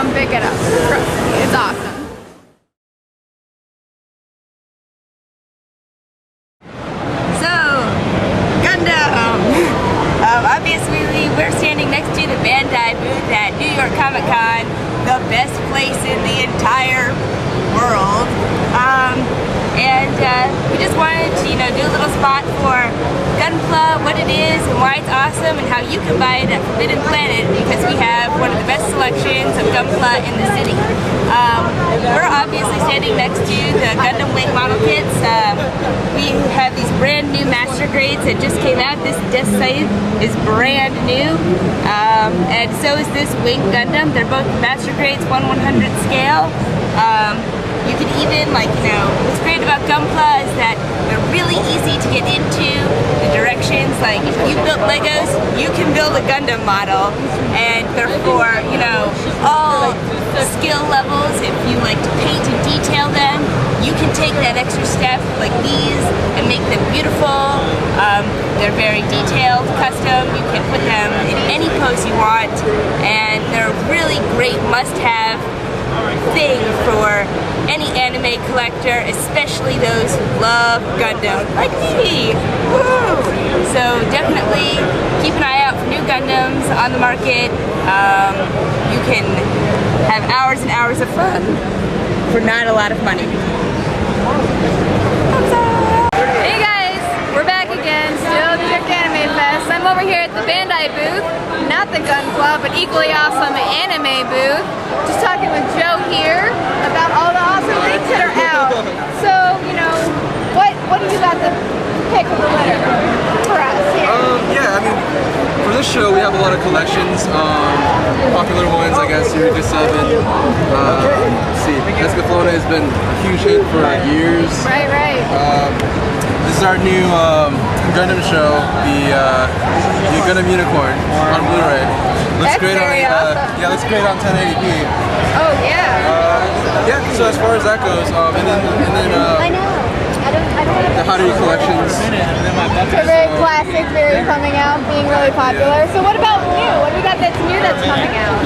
come pick it up. Trust me, it's awesome. Obviously, we're standing next to the Bandai booth at New York Comic Con, the best place in the entire world. We just wanted to, do a little spot for Gunpla, what it is, and why it's awesome, and how you can buy it at Forbidden Planet, because we have one of the best selections of Gunpla in the city. We're obviously standing next to the Gundam Wing model kits. We have these brand new master grades that just came out. This disc size is brand new, and so is this Wing Gundam. They're both master grades, 1/100 scale. You can even, what's great about Gunpla is that they're really easy to get into the directions. Like, if you built Legos, you can build a Gundam model, and they're for, all skill levels. If you like to paint and detail them, you can take that extra step like these and make them beautiful. They're very detailed, custom. You can put them in any pose you want, and they're a really great must-have thing for any anime collector, especially those who love Gundam, like me. Woo! So definitely keep an eye out for new Gundams on the market. You can have hours and hours of fun for not a lot of money. Hey guys, we're back again, still at the York Anime Fest. I'm over here at the Bandai booth, not the Gunpla, but equally awesome anime booth. Just talking with Joe here about all the awesome things that are out. So, what do you got to pick of the litter for us here? Yeah, I mean, for this show we have a lot of collections. Popular ones, I guess, Eureka 7. Let's see, Escaflowne has been a huge hit for years. Right. This is our new Gundam show, the Gundam Unicorn on Blu-ray. Looks great on awesome. looks great on 1080p. Oh yeah. Yeah. So as far as that goes, and then the Haruhi collections. They're very classic, very coming out, being really popular. So what about new? What do we got that's new that's coming out?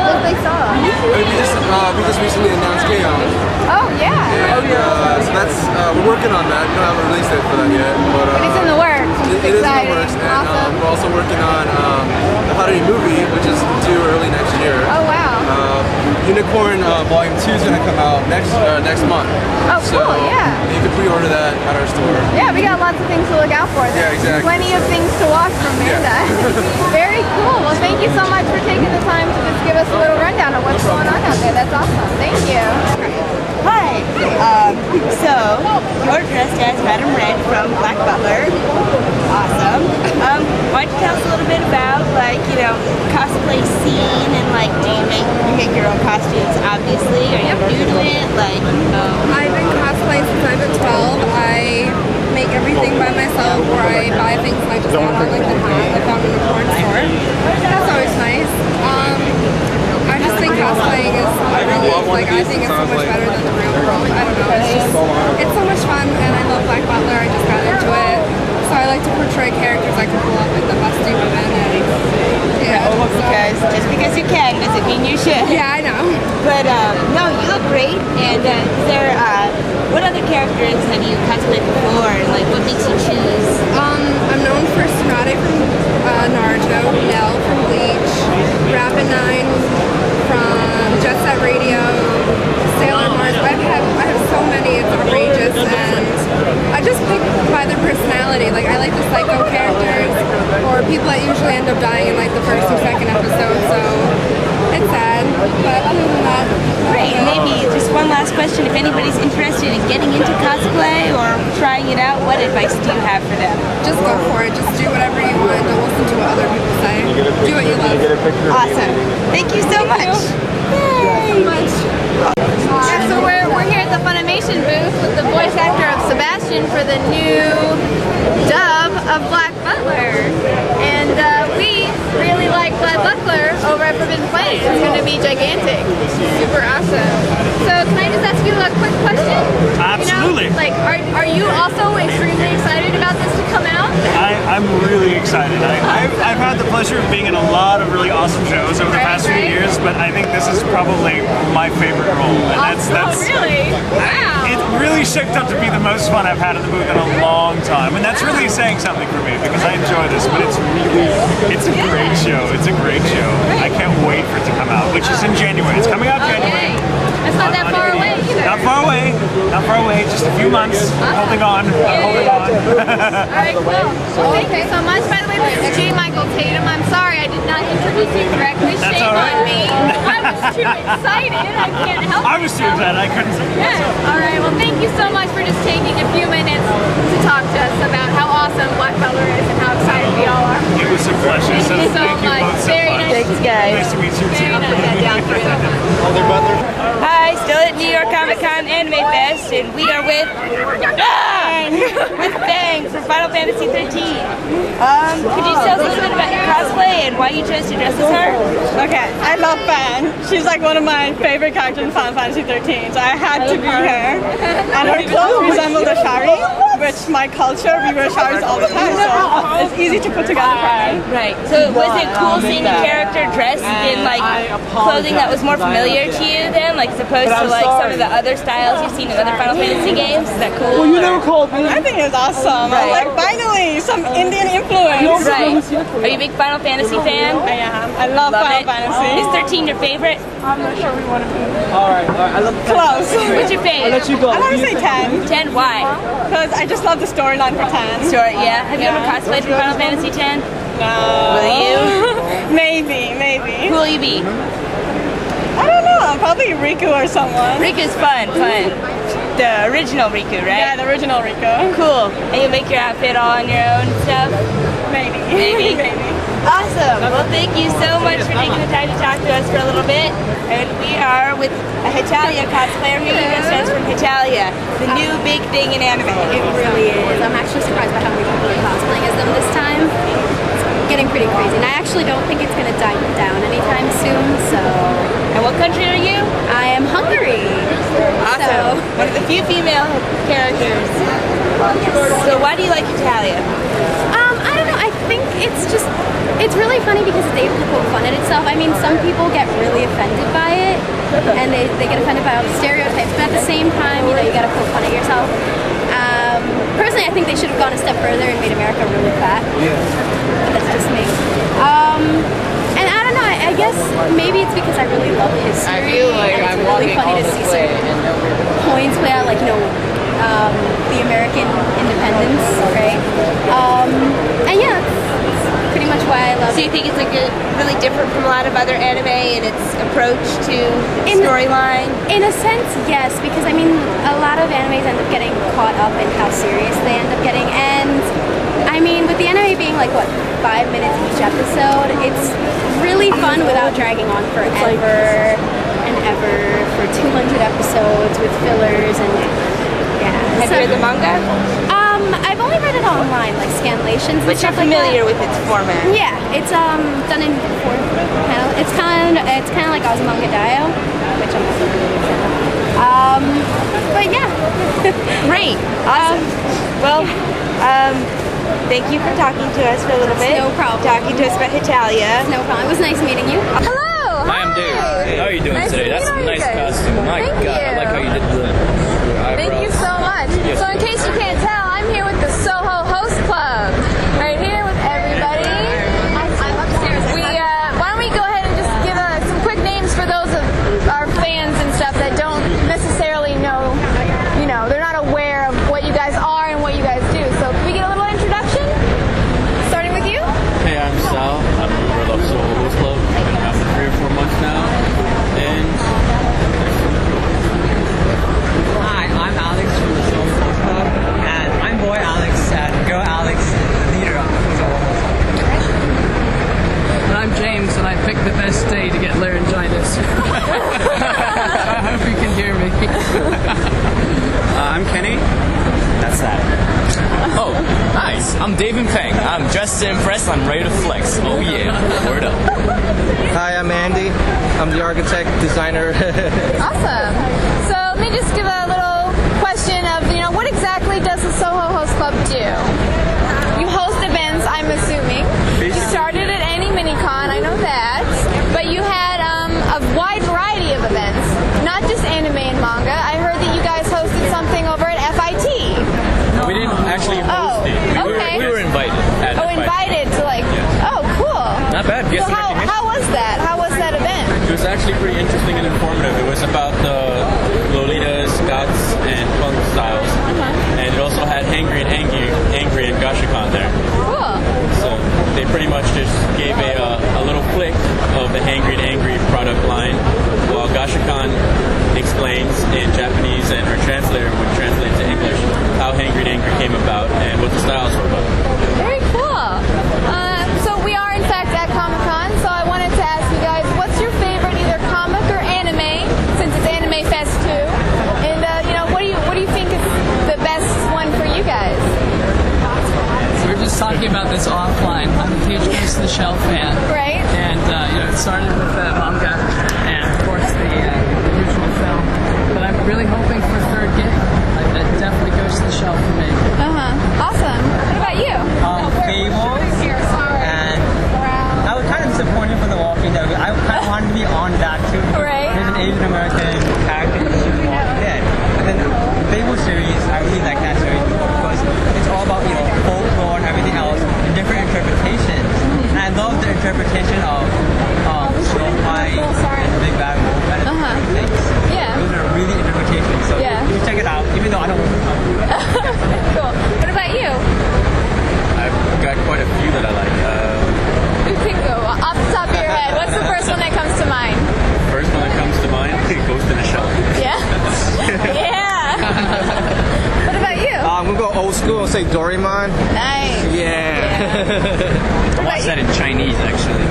What they saw? We just recently announced K-On! Oh yeah. So that's we're working on that. We don't have a release date for that yet, but it's in the works. It is in the works, and awesome. we're also working on the Haruhi movie, which is due early next year. Oh wow. Unicorn Volume 2 is going to come out next month. Oh cool, yeah. You can pre-order that at our store. Yeah, we got lots of things to look out for. Yeah, exactly. Plenty of things to watch from Bandai. Very cool. Well, thank you so much for taking the time to just give us a little rundown of what's going on out there. That's awesome. Thank you. Hi. So you're dressed as Madam Red from Black Butler. Awesome. Why don't you tell us a little bit about cosplay scene and do you make your own costumes? Obviously, are you new to it? I've been cosplaying since I've been 12. I make everything by myself, or I buy things and I just got on the I found in a porn store. That's always nice. I just think cosplaying is I think it's so much better than the real world. I don't know. It's so much fun, and I love Black Butler. I just got into it. So I like to portray characters I can pull up in the busty women. Because just because you can doesn't mean you should. Yeah, I know. But no, you look great. And what other characters have you cosplayed before? What makes you choose? I'm known for Tsunade from Naruto, Nell from Bleach, Rapid 9 from Jet Set Radio, Sailor Mars. I have so many, it's outrageous, and I just pick by their personality. I like the psycho characters, or people that usually end up dying in the first or second episode, so it's sad. But other than that, great. Maybe just one last question. If anybody's interested in getting into cosplay or trying it out, what advice do you have for them? Just go for it. Just do whatever you want. Don't listen to what other people say. Do what you love. Awesome. Thank you so much. Yay. Yeah, so we're here at the Funimation booth with the voice actor of Sebastian for the new dub of Black Butler. And we really like Black Butler over at Forbidden Planet. It's going to be gigantic. Super awesome. So can I just ask you a quick question? Absolutely. Are you also extremely excited about this to come out? I'm really excited. I've had the pleasure of being in a lot of really awesome shows over the past few years, but I think this is probably my favorite role. And that's really? Wow. It really shaped up to be the most fun I've had at the booth in a long time, and that's really saying something for me because I enjoy this. But it's a great show. It's a great show. I can't wait for it to come out, which is in January. It's coming out January. That's not that far away either. Not far away. Not far away. Just a few months. Holding on. Holding on. Alright, cool. Well, thank you so much. By the way, this is J Michael Tatum. I'm sorry I did not introduce you correctly. That's Shame all right. on me. I was too excited. I can't help I was too excited. I couldn't say Yeah. Alright, well thank you so much for just taking a few minutes to talk to us about how awesome Black Color is and how excited we all are. It was a pleasure. Thank you so much. Both so Very much. nice. Thanks, guys. Nice to meet you too. Very nice. Hi, still at New York Anime Fest, and we are with Bang for Final Fantasy 13. Could you tell us a little bit about your cosplay and why you chose to dress as her? Okay, I love Fan. She's like one of my favorite characters in Final Fantasy 13, so I had to be her. And her clothes resemble the shari, which my culture, we wear sharis all the time, so it's easy to put together for me. Right. So was it cool seeing a character dressed in like clothing that was more familiar to you then, like as opposed to like some of the other styles you've seen in other Final Fantasy games? Is that cool? I think it's awesome. I was like, finally, some Indian influence. Right. Are you a big Final Fantasy fan? I am. I love Final Fantasy. Is 13 your favorite? Close. What's your favorite? I want to say 10, 10. Why? because I just love the storyline for 10. Sure. Yeah. Have you ever cosplayed for Final Fantasy 10? No. Will you? Maybe. Who will you be? I don't know. Probably Riku or someone. Riku's fun. The original Riku, Yeah, right? the original Riku. Cool. And you make your outfit all on your own and stuff? Maybe. Maybe. Awesome. Well, thank you so much for taking the time to talk to us for a little bit. And we are with a Hitalia cosplayer. Who you guys from Hitalia, the new big thing in anime. It really is. I'm actually surprised by how many people are cosplaying as them this time. It's getting pretty crazy. And I actually don't think it's going to die down anytime soon, so... And what country are you? I am Hungary. Awesome. One of the few female characters. So why do you like Hitalia? I don't know. I think it's really funny because it's able to poke fun at itself. I mean, some people get really offended by it, and they get offended by all the stereotypes, but at the same time, you know, you gotta poke fun at yourself. Personally, I think they should have gone a step further and made America really fat. But that's just me. And I don't know, I guess maybe it's because I really love history. I feel like and I'm it's really walking funny all to this see way certain and nowhere. points play out, like, you know, the American independence, right? And yeah, that's pretty much why I love So you think it's like really different from a lot of other anime in its approach to storyline? In a sense, yes, because I mean, a lot of animes end up getting caught up in how serious they end up getting, and I mean, with the anime being like, what, 5 minutes each episode, it's really fun without dragging on forever and ever for 200 episodes with fillers and yeah. Have you read the manga? I've only read it online, like scanlations and But you're stuff like familiar that. with its format. Yeah, it's done in 4 panels. It's kind of like Manga Time, which I'm also really big fan of. But yeah. Great. Awesome. Well, thank you for talking to us for a little bit. No problem. Talking to us about Hitalia. No problem. It was nice meeting you. Hello. Hi, I'm Dave. How are you doing Nice today? to That's a meet nice you guys. costume. My Thank God, I you. like how you did the eyebrows. Thank you so much. Yes. So in case you can't tell, I'm here with the SoHo Host Club. Right here with everybody. Why don't we go ahead and just give some quick names for those of our fans and stuff that don't necessarily know, you know, they're not aware of what you guys are and what you guys do. So can we get a little introduction? Starting with you? Hey, I'm Sal. I'm a member of SoHo Host Club. I've been around for 3 or 4 months now. And Hi, I'm Alex from the SoHo Host Club, and I'm boy Alex, and girl Alex, leader of the SoHo Host Club. And I'm James, and I picked the best day to get laryngitis. I hope you can hear me. I'm Kenny. That's that. Oh, nice. I'm Dave and Peng. I'm dressed to impress. I'm ready to flex. Oh yeah. Word up. Hi, I'm Andy. I'm the architect, designer. Awesome. So let me just give a little question of, you know, what exactly does the SoHo Host Club do? You host events, I'm assuming. actually pretty interesting and informative. It was about the Lolitas, Guts, and Punk styles. And it also had Hangry and Angry and Gashikan there. Cool. So they pretty much just gave a little flick of the Hangry and Angry product line, while Gashikan explains in Japanese and our translator would translate to English how Hangry and Angry came about and what the styles were about. Very cool. So we are in fact at Comic-Con, so I wanted to ask you guys, what's your favorite either comic or anime, since it's Anime Fest too? And what do you think is the best one for you guys? So we were just talking about this offline. I'm a huge Ghost in the Shell fan. Right. And it started with manga and of course the original film. But I'm really hoping for third game. That definitely Ghost in the Shell for me. Awesome. What about you? Fables. And I was kind of disappointed for The Walking Dead. I kind of wanted to be on that too. Right. There's an Asian American character in The Walking Dead. And then the Fable series, I really like that series because it's all about folklore and everything else and different interpretations. And I love the interpretation of Snow White and the Big Bad Wolf and things. Yeah. Those are really interpretations. So you should check it out, even though I don't. Cool. What about you? I've got quite a few that I like. You can go off the top of your head. What's the first one that comes to mind? First one that comes to mind, Ghost in the Shell. Yeah? Yeah! What about you? I'm gonna go old school and say Doraemon. Nice. I watched that in Chinese actually.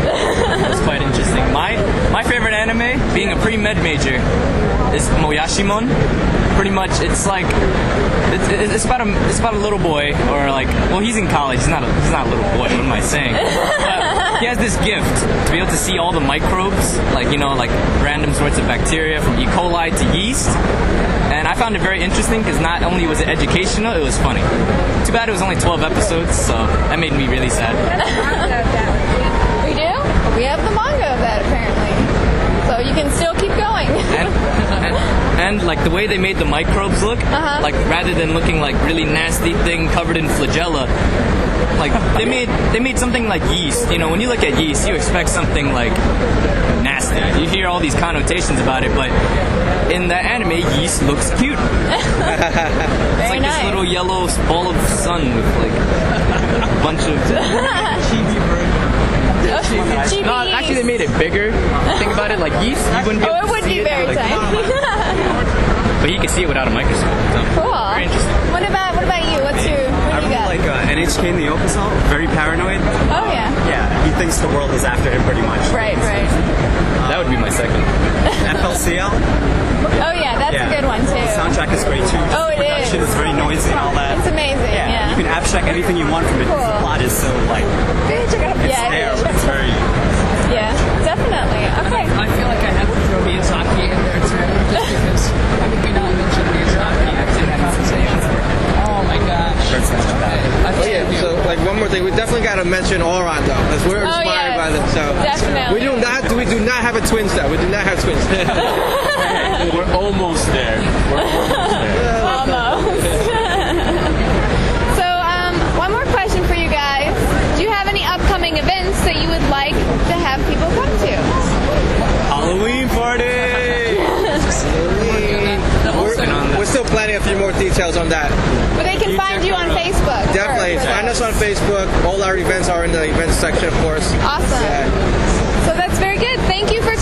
It's quite interesting. My favorite anime, being a pre-med major, is Moyashimon. Pretty much, it's like it's about a little boy, or like, well, he's in college. He's not a little boy. What am I saying? But he has this gift to be able to see all the microbes, like random sorts of bacteria from E. coli to yeast. And I found it very interesting because not only was it educational, it was funny. Too bad it was only 12 episodes, so that made me really sad. We do? We have the manga of that apparently. So you can still keep going. And like the way they made the microbes look, like rather than looking like really nasty thing covered in flagella, like they made something like yeast. When you look at yeast, you expect something like nasty. You hear all these connotations about it, but in the anime, yeast looks cute. It's like this little yellow ball of sun with like a bunch of chibi Chibi. No, actually they made it bigger. Think about it, like yeast, you wouldn't be able to it would see be very like, tiny. But you can see it without a microscope. So Cool. very interesting. What about you? What do you got? Like NHK in the Yokoso, very paranoid. Oh yeah. Yeah, he thinks the world is after him pretty much. Right. That would be my second. FLCL. Oh yeah, that's a good one too. The soundtrack is great too. Oh, it is. Production is very noisy and all that. It's amazing. Yeah. You can abstract anything you want from it. Cool. The plot is so like it's there, but it's very. Yeah, definitely. Okay. I feel like I have to throw Miyazaki in there too, just because I think we not mentioned Miyazaki in the conversation. Oh my gosh. So like one more thing, we definitely got to mention Oran though, because we're inspired by them. So definitely. we do not have a twin set. We do not have twins. We're almost there. Almost. So, one more question for you guys. Do you have any upcoming events that you would like to have people come to? Halloween party! We're still planning a few more details on that. But they can find you on Facebook. Definitely. Find us on Facebook. All our events are in the events section, of course. Awesome. So that's very good. Thank you for